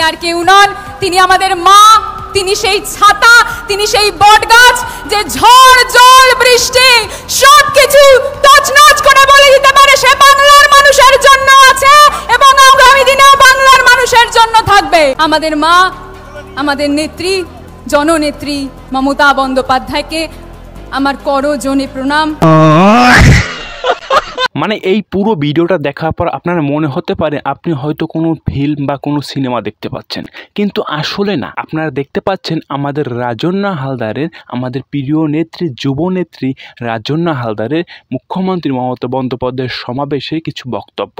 আর কেউ নন, তিনি আমাদের মা, তিনি সেই ছাতা, তিনি সেই বটগাছ যে ঝড় জল বৃষ্টি সবকিছু তছনছ করে বলে দিতে পারে সে বাংলার মানুষের জন্য আছে এবং আগামী দিনেও বাংলার মানুষের জন্য থাকবে। আমাদের মা, আমাদের নেত্রী, জননেত্রী মমতা বন্দ্যোপাধ্যায়কে আমার করজোড়ে প্রণাম। মানে এই পুরো ভিডিওটা দেখার পর আপনার মনে হতে পারে আপনি হয়তো কোনো ফিল্ম বা কোনো সিনেমা দেখতে পাচ্ছেন, কিন্তু আসলে না। আপনারা দেখতে পাচ্ছেন আমাদের রাজন্যা হালদারের, আমাদের প্রিয় নেত্রী, যুবনেত্রী রাজন্যা হালদারের মুখ্যমন্ত্রী মমতা বন্দ্যোপাধ্যায়ের সমাবেশে কিছু বক্তব্য।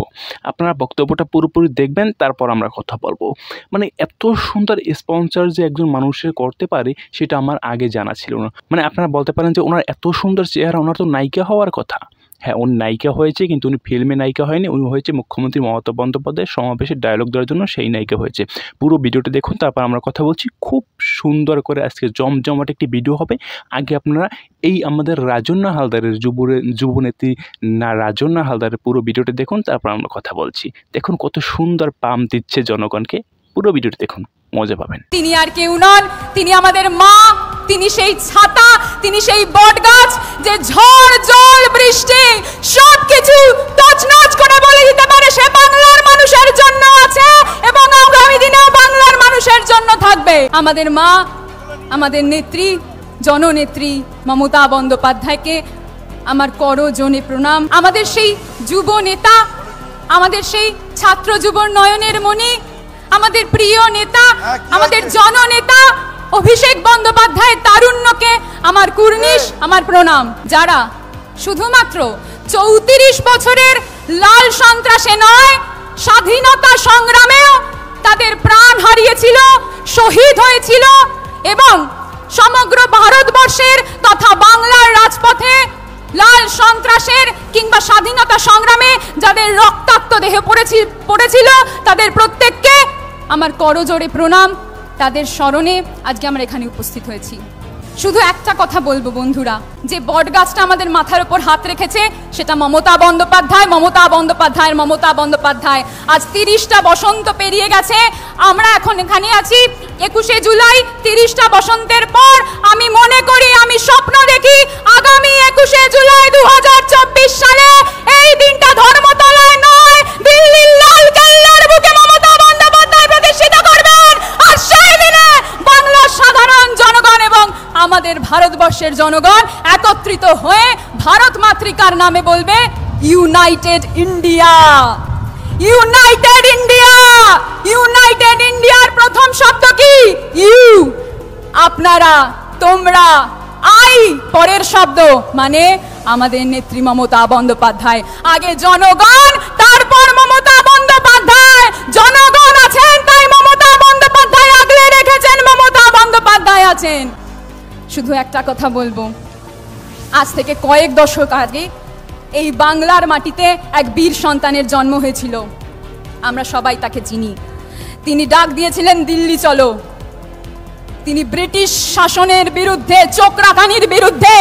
আপনারা বক্তব্যটা পুরোপুরি দেখবেন, তারপর আমরা কথা বলবো। মানে এত সুন্দর স্পন্সর যে একজন মানুষের করতে পারে সেটা আমার আগে জানা ছিল না। মানে আপনারা বলতে পারেন যে ওনার এত সুন্দর চেহারা, ওনার তো নায়িকা হওয়ার কথা। হ্যাঁ, উনি নায়িকা হয়েছে, কিন্তু উনি ফিল্মে নায়িকা হয়নি, উনি হয়েছে মুখ্যমন্ত্রী মমতা বন্দ্যোপাধ্যায়ের সমাবেশের ডায়লগ দেওয়ার জন্য সেই নায়িকা হয়েছে। পুরো ভিডিওটা দেখুন, তারপর আমরা কথা বলছি। খুব সুন্দর করে আজকে জমজমাট একটি ভিডিও হবে। আগে আপনারা এই আমাদের রাজন্যা হালদারের যুবনেত্রী না রাজন্যা হালদারের পুরো ভিডিওটা দেখুন, তারপর আমরা কথা বলছি। দেখুন কত সুন্দর পাম দিচ্ছে জনগণকে। পুরো ভিডিওটা দেখুন, মজা পাবেন। তিনি আর কেউ নন, তিনি আমাদের মা, তিনি সেই ছাতা, তিনি সেই বটগাছ যে ঝড় জল বৃষ্টি সবকিছু তছনছ করে বলে দিতে পারে সে বাংলার মানুষের জন্য আছে এবং আগামী দিনেও বাংলার মানুষের জন্য থাকবে। আমাদের মা, আমাদের নেত্রী, জননেত্রী মমতা বন্দ্যোপাধ্যায়কে আমার করজোড়ে প্রণাম। আমাদের সেই যুব নেতা, আমাদের সেই ছাত্র যুবর নয়নের মণি, আমাদের প্রিয় নেতা, আমাদের জননেতা অভিষেক বন্দ্যোপাধ্যায়ের তারুণ্যকে আমার কুর্নিশ, আমার প্রণাম। যারা শুধুমাত্র 34 বছরের লাল সন্ত্রাসে নয়, স্বাধীনতা সংগ্রামেও তাদের প্রাণ হারিয়েছিল, শহীদ হয়েছিল এবং সমগ্র ভারতবর্ষের তথা বাংলার রাজপথে লাল সন্ত্রাসের কিংবা স্বাধীনতা সংগ্রামে যাদের রক্তাক্ত দেহ পড়েছিল তাদের প্রত্যেককে আমার করজোড়ে প্রণাম। তাদের স্মরণে আজকে আমরা এখানে উপস্থিত হয়েছি। শুধু একটা কথা বলবো বন্ধুরা, যে বটগাছটা আমাদের মাথার উপর হাত রেখেছে সেটা মমতা বন্দ্যোপাধ্যায়, মমতা বন্দ্যোপাধ্যায়ের মমতা বন্দ্যোপাধ্যায়। আজ 30টা বসন্ত পেরিয়ে গেছে, আমরা এখন এখানে আছি 21শে জুলাই। 30টা বসন্তের পর আমি মনে করি, আমি স্বপ্ন দেখি আগামী 21শে জুলাই 2024 সালে এই দিনটা ধর্মতলায় নয়, দিল্লির লাল কেল্লার বুকে মমতা বন্দ্যোপাধ্যায় প্রতিষ্ঠিত করবেন। আর সেই দিনে বাংলার সাধারণ জনগণ এবং আমাদের ভারতবর্ষের জনগণ একত্রিত হয়ে ভারত মাতৃকার নামে বলবে United India, United India. United ইন্ডিয়ার প্রথম শব্দ কি? ইউ, আপনারা, তোমরা, আই পরের শব্দ, মানে আমাদের নেত্রী মমতা বন্দ্যোপাধ্যায়। আগে জনগণ, তারপর মমতা বন্দ্যোপাধ্যায়। জনগণ আছেন তাই মমতা বন্দ্যোপাধ্যায় আগলে রেখেছেন, মমতা বন্দ্যোপাধ্যায় আছেন। শুধু একটা কথা বলবো, আজ থেকে কয়েক দশক আগে এই বাংলার মাটিতে এক বীর সন্তানের জন্ম হয়েছিল। আমরা সবাই তাকে চিনি। তিনি ডাক দিয়েছিলেন দিল্লি চলো। তিনি ব্রিটিশ শাসনের বিরুদ্ধে, চোখরাখানির বিরুদ্ধে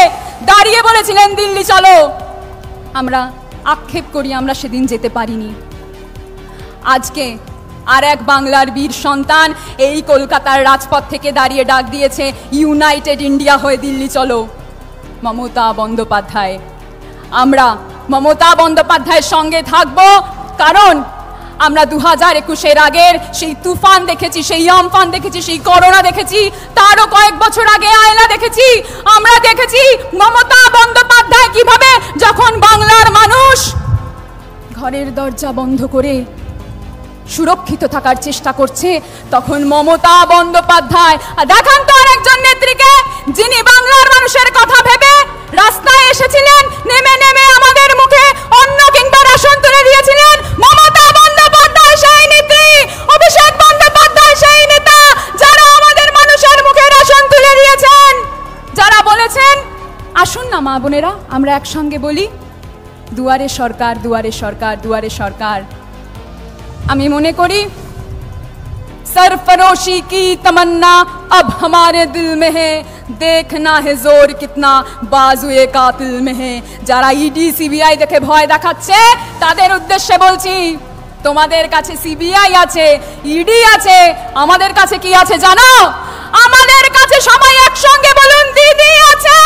দাঁড়িয়ে বলেছিলেন দিল্লি চলো। আমরা আক্ষেপ করি আমরা সেদিন যেতে পারিনি। আজকে আর এক বাংলার বীর সন্তান এই কলকাতার রাজপথ থেকে দাঁড়িয়ে ডাক দিয়েছে ইউনাইটেড ইন্ডিয়া হয়ে দিল্লি চলো, মমতা বন্দ্যোপাধ্যায়। আমরা মমতা বন্দ্যোপাধ্যায়ের সঙ্গে থাকবো, কারণ আমরা 2021-এর আগের সেই তুফান দেখেছি, সেই আমফান দেখেছি, সেই করোনা দেখেছি, তারও কয়েক বছর আগে আয়লা দেখেছি। আমরা দেখেছি মমতা বন্দ্যোপাধ্যায় কিভাবে যখন বাংলার মানুষ ঘরের দরজা বন্ধ করে সুরক্ষিত থাকার চেষ্টা করছে, তখন মমতা বন্দ্যোপাধ্যায় দেখান তো আরেকজন নেত্রীকে যিনি বাংলার মানুষের কথা ভেবে রাস্তায় এসেছিলেন, নেমে নেমে আমাদের মুখে অন্ন কিংবা রেশন তুলে দিয়েছিলেন। মমতা বন্দ্যোপাধ্যায় সেই নেত্রী, অভিষেক বন্দ্যোপাধ্যায় সেই নেতা যারা আমাদের মানুষের মুখে রেশন তুলে দিয়েছেন, যারা বলেছেন আসুন না মা বোনেরা আমরা একসঙ্গে বলি দুয়ারে সরকার, দুয়ারে সরকার, দুয়ারে সরকার। আমি মনে করি सरफरोशी की तमन्ना अब हमारे दिल में है, देखना है जोर कितना बाजुए कातिल में है। যারা ইডি সিবিআই দেখে ভয় দেখাচ্ছে তাদের উদ্দেশ্যে বলছি, তোমাদের কাছে সিবিআই আছে, ইডি আছে, আমাদের কাছে কি আছে জানো? আমাদের কাছে সবাই একসঙ্গে বলুন, দিদি আছে।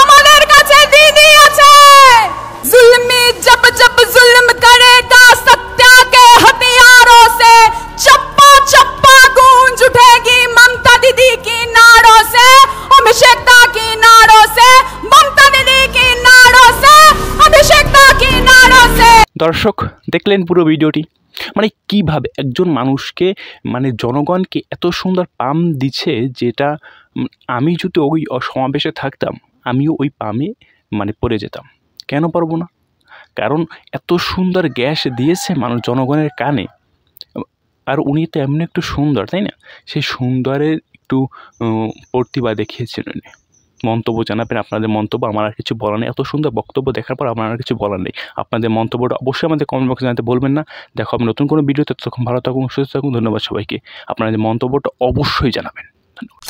আমাদের কাছে দিদি আছে। जुल्मी जब जब जुल्म करेगा सत्या के हथियारों से, चप्पा चप्पा गूंज उठेगी ममता दीदी की नारों से, अभिषेकता की नारों से, ममता दीदी की नारों से, अभिषेकता की नारों से। দর্শক দেখলেন পুরো ভিডিওটি, মানে কিভাবে একজন মানুষকে মানে জনগণকে এত সুন্দর পাম দিচ্ছে, যেটা আমি যদি ওই সমাবেশে থাকতাম আমিও ওই পামে মানে পড়ে যেতাম। কেন পারবো না? কারণ এত সুন্দর গ্যাস দিয়েছে মানুষ জনগণের কানে, আর উনি তো এমনি একটু সুন্দর, তাই না? সেই সুন্দরের একটু প্রতিভা দেখিয়েছিলেন। মন্তব্য জানাবেন, আপনাদের মন্তব্য। আমার আর কিছু বলার নেই, এত সুন্দর বক্তব্য দেখার পর আমার আর কিছু বলার নেই। আপনাদের মন্তব্যটা অবশ্যই আমাদের কমেন্ট বক্সে জানাতে বলবেন না। দেখো আমি নতুন কোনো ভিডিওতে, ততক্ষণ ভালো থাকুন, সুস্থ থাকুন। ধন্যবাদ সবাইকে। আপনাদের মন্তব্যটা অবশ্যই জানাবেন। ধন্যবাদ।